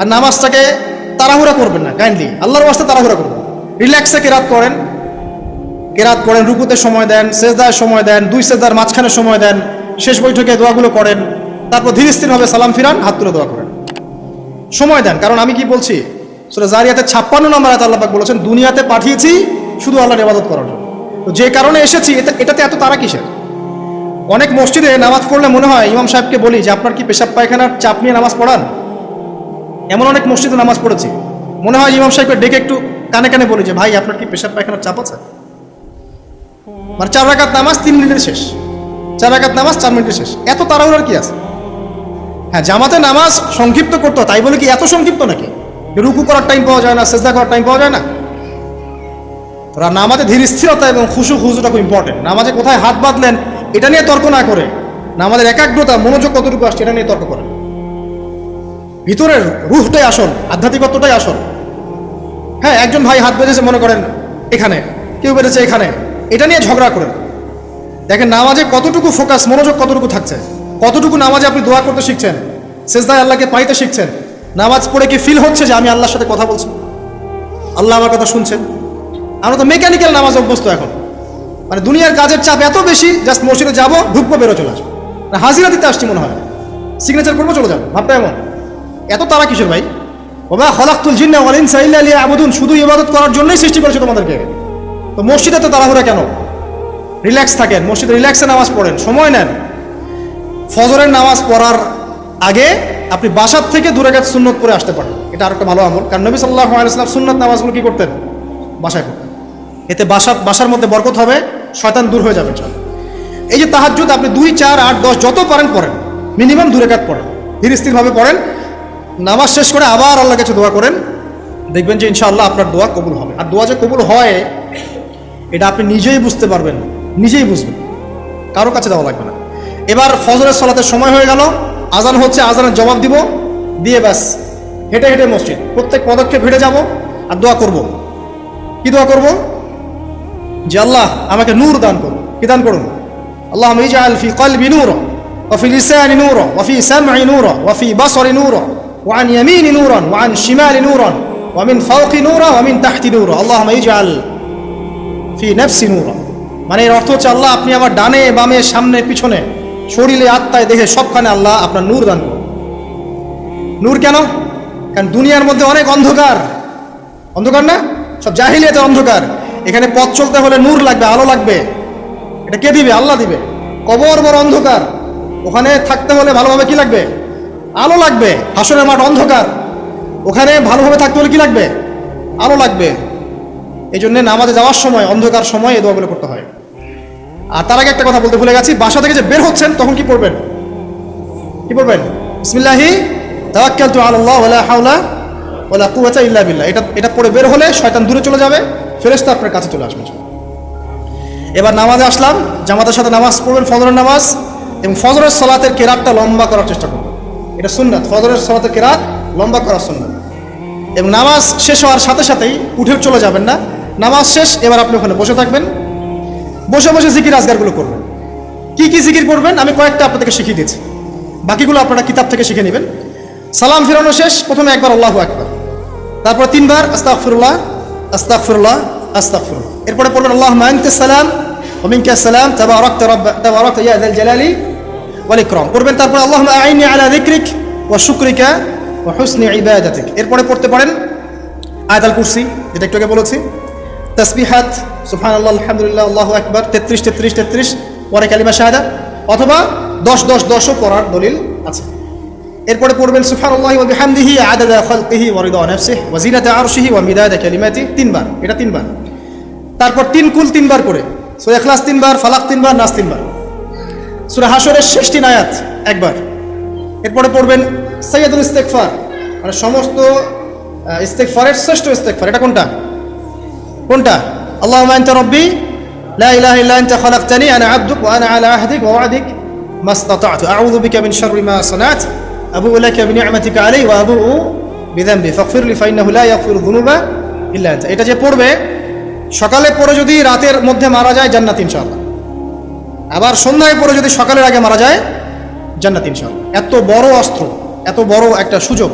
আর নামাজটাকে তাড়াহুড়া করবেন না, কাইন্ডলি আল্লাহর ওয়াস্তে তাড়াহুড়া করবেন। রিল্যাক্সে কেরাত করেন, রুকুতে সময় দেন, সেজদায় সময় দেন, দুই সেজদার মাঝখানে সময় দেন, শেষ বৈঠকে দোয়াগুলো করেন, তারপর ধীর স্থিরভাবে সালাম ফিরান, হাত তুলে দোয়া করেন, সময় দেন। কারণ আমি কি বলছি, সূরা জারিয়াতের 56 নম্বর আয়াতে আল্লাহ পাক বলেছেন, দুনিয়াতে পাঠিয়েছি শুধু আল্লাহর ইবাদত করার জন্য। তো যে কারণে এসেছি, এটাতে এত তাড়া কিসের? অনেক মসজিদে নামাজ পড়লে মনে হয়, ইমাম সাহেবকে বলি যে আপনার কি পেশাব পায়খানার চাপ নিয়ে নামাজ পড়ান? এমন অনেক মসজিদে নামাজ পড়েছি, মনে হয় ইমাম সাহেবকে ডেকে একটু কানে কানে বলি যে ভাই আপনার কি পেশাব পায়খানার চাপ আছে? মানে 4 রাকাত নামাজ 3 মিনিটের শেষ, 4 রাকাত নামাজ 4 মিনিটের শেষ, এত তাড়াহুড়ার কি আছে? হ্যাঁ, জামাতে নামাজ সংক্ষিপ্ত করতে হয়, তাই বলে কি এত সংক্ষিপ্ত নাকি? রুকু করার টাইম পাওয়া যায় না, সেজদা করার টাইম পাওয়া যায় না? নামাজে ধীর স্থিরতা এবং খুশুটা খুব ইম্পর্টেন্ট। নামাজে কোথায় হাত বাঁধলেন এটা নিয়ে তর্ক না করে, নামাজের একাগ্রতা, মনোযোগ কতটুকু আসছে এটা নিয়ে তর্ক করেন। ভিতরের রুহটাই আসল, আধ্যাত্মিকত্বটাই আসল। হ্যাঁ, একজন ভাই হাত বেঁধেছে মনে করেন এখানে, কেউ বেঁধেছে এখানে, এটা নিয়ে ঝগড়া করেন। দেখেন নামাজে কতটুকু ফোকাস, মনোযোগ কতটুকু থাকছে, কতটুকু নামাজে আপনি দোয়া করতে শিখছেন, সেজদায় আল্লাহকে পাইতে শিখছেন। নামাজ পড়ে কি ফিল হচ্ছে যে আমি আল্লাহর সাথে কথা বলছি, আল্লাহ আমার কথা শুনছেন? আমরা তো মেকানিক্যাল নামাজ অভ্যস্ত এখন, মানে দুনিয়ার কাজের চাপ এত বেশি, জাস্ট মসজিদে যাবো, ঢুকবো, বেরো, চলে আসবো, হাজিরা দিতে আসছি মনে হয়, সিগনেচার করবো, চলে যাবো, ভাবটা এমন। এত তারা কিসের ভাই? ওয়া মা খালাকতুল জিন্না ওয়াল ইনসা ইল্লা লিয়াবুদুন, শুধু ইবাদত করার জন্যই সৃষ্টি করেছে তোমাদেরকে। তো মসজিদে তো তাড়াহুড়া কেন? রিল্যাক্স থাকেন, মসজিদে রিল্যাক্সে নামাজ পড়েন, সময় নেন। ফজরের নামাজ পড়ার আগে আপনি বাসার থেকে 2 রাকাত সুন্নত পড়ে আসতে পারেন, এটা আরেকটা ভালো আমল। কারণ নবী সাল্লাল্লাহু আলাইহি ওয়াসাল্লাম সুন্নাত নামাজগুলো কি করতেন? বাসায় করতেন। এতে বাসার মধ্যে বরকত হবে, শয়তান দূর হয়ে যাবে। এই যে তাহাজ্জুদ আপনি 2, 4, 8, 10 যত পারেন পড়েন, মিনিমাম 2 রাকাত পড়েন, ধীর স্থিরভাবে পড়েন। নামাজ শেষ করে আবার আল্লাহর কাছে দোয়া করেন, দেখবেন যে ইনশাআল্লাহ আপনার দোয়া কবুল হবে। আর দোয়া যে কবুল হয় এটা আপনি নিজেই বুঝতে পারবেন, নিজেই বুঝবেন, কারো কাছে দেওয়া লাগবে না। এবার ফজরের সালাতের সময় হয়ে গেল, আজান হচ্ছে, আজানের জবাব দিব, দিয়ে ব্যাস হেঁটে হেঁটে মসজিদ, প্রত্যেক পদক্ষেপ হেঁটে যাব আর দোয়া করব। কি দোয়া করব? যে আল্লাহ আমাকে নূর দান করুন। কি দান করুন? আল্লাহুম্মা ইজআল ফি কলবি নূরা ওয়া ফি লিসানি নূরা ওয়া ফি সামঈ নূরা ওয়া ফি বাসরি নূরা ওয়া আন ইয়ামিনি নূরান ওয়া আন শিমালি নূরান ওয়া মিন ফাওকি নূরা ওয়া মিন তাহতি নূরা আল্লাহুম্মা ইজআল ফি নাফসি নূরা। মানে এর অর্থ হচ্ছে আল্লাহ আপনি আমার ডানে বামে সামনে পিছনে শরীরে আত্মায় দেহে সবখানে আল্লাহ আপনার নূর দান করুন। নূর কেন? কারণ দুনিয়ার মধ্যে অনেক অন্ধকার, অন্ধকার না, সব জাহিলিয়াতের অন্ধকার। এখানে পথ চলতে হলে নূর লাগবে, আলো লাগবে। এটা কে দিবে? আল্লাহ দিবে। কবর বড় অন্ধকার, ওখানে থাকতে হলে ভালোভাবে কি লাগবে? আলো লাগবে। হাসরের মাঠ অন্ধকার, ওখানে ভালোভাবে থাকতে হলে কি লাগবে? আলো লাগবে। এই জন্য নামাজে যাওয়ার সময়, অন্ধকার সময় এই দোয়াগুলো করতে হয়। আর তার আগে একটা কথা বলতে ভুলে গেছি, বাসা থেকে যে বের হচ্ছেন তখন কি পড়বেন? কি পড়বেন? বিসমিল্লাহি তাওয়াক্কালতু আলাল্লাহ ওয়ালা হাওলা ওয়ালা কুওয়াতা ইল্লা বিল্লাহ। এটা পড়ে বের হলে শয়তান দূরে চলে যাবে, ফেরেশতা আপনার কাছে চলে আসবে। এবার নামাজে আসলাম, জামাতের সাথে নামাজ পড়বেন, ফজরের নামাজ, এবং ফজরের সালাতের কেরাতটা লম্বা করার চেষ্টা করবেন। এটা সুন্নাত, ফজরের সালাতের কেরাত লম্বা করা সুন্নাত। এবং নামাজ শেষ হওয়ার সাথে সাথেই উঠে চলে যাবেন না। নামাজ শেষ, এবার আপনি ওখানে বসে থাকবেন, বসে বসে জিকির আজগারগুলো করবেন। কি কি জিকির করবেন আমি কয়েকটা আপনাদেরকে শিখিয়ে দিয়েছি, বাকিগুলো আপনারা কিতাব থেকে শিখে নেবেন। সালাম ফিরানো শেষ, প্রথমে একবার আল্লাহু আকবার, তারপর 3 বার আস্তাগফিরুল্লাহ আস্তাগফিরুল্লাহ আস্তাগফিরুল্লাহ। এরপরে পড়বেন আল্লাহুম্মা আনতাস সালাম ওয়া মিনকাস সালাম তাবারাকতা ইয়া যাল জালালি ওয়াল ইকরাম পড়বেন। তারপর আল্লাহুম্মা আইনি আলা যিকরিক ওয়া শুকরিকা ওয়া হুসনি ইবাদাতিক। এরপরে পড়তে পারেন আয়াতুল কুরসি, যেটা একটু আগে বলেছি, তাসবিহাত সুবহানাল্লাহ আলহামদুলিল্লাহ আল্লাহু আকবার 33 33 33, পরে কালিমা শাহাদা, অথবা 10 10 10ও পড়ার দলিল আছে। এরপরে পড়বেন সুবহানাল্লাহি ওয়া বিহামদিহি আদাদা খালকিহি ওয়া রিদা নাফসিহি ওয়া জিনাতা আরশিহি ওয়া মিদাদা কালিমাতিহি 3 বার, এটা 3 বার। তারপর 3 কুল 3 বার করে, সূরা ইখলাস 3 বার, ফালাক 3 বার, নাস 3 বার, সূরা হাশরের শেষ 3 আয়াত একবার। এরপরে পড়বেন সাইয়্যিদুল ইস্তিগফার, মানে সমস্ত ইস্তিগফারের শ্রেষ্ঠ ইস্তিগফার। এটা কোনটা? কোনটা? আল্লাহুম্মা আনতা রাব্বি লা ইলাহা ইল্লা আনতা খালাকতানি আনা আবদুক ওয়া আনা আলা আহদিক ওয়া ওয়া'দিক মাসতাতা'তু আউযু বিকা মিন শাররি মা সানা'তু আবুউ লাকা বিনি'মাতিকা আলাইহি ওয়া আবুউ বিযামবি ফাগফিরলি ফাইন্নাহু লা ইয়াগফিরু যুনুবা ইল্লা আনতা। এটা যে পড়বে, সকালে পড়ে যদি রাতের মধ্যে মারা যায় জান্নাত ইনশাআল্লাহ, আবার সন্ধ্যায় পড়ে যদি সকালের আগে মারা যায় জান্নাত ইনশাআল্লাহ। এত বড় অস্ত্র, এত বড় একটা সুযোগ।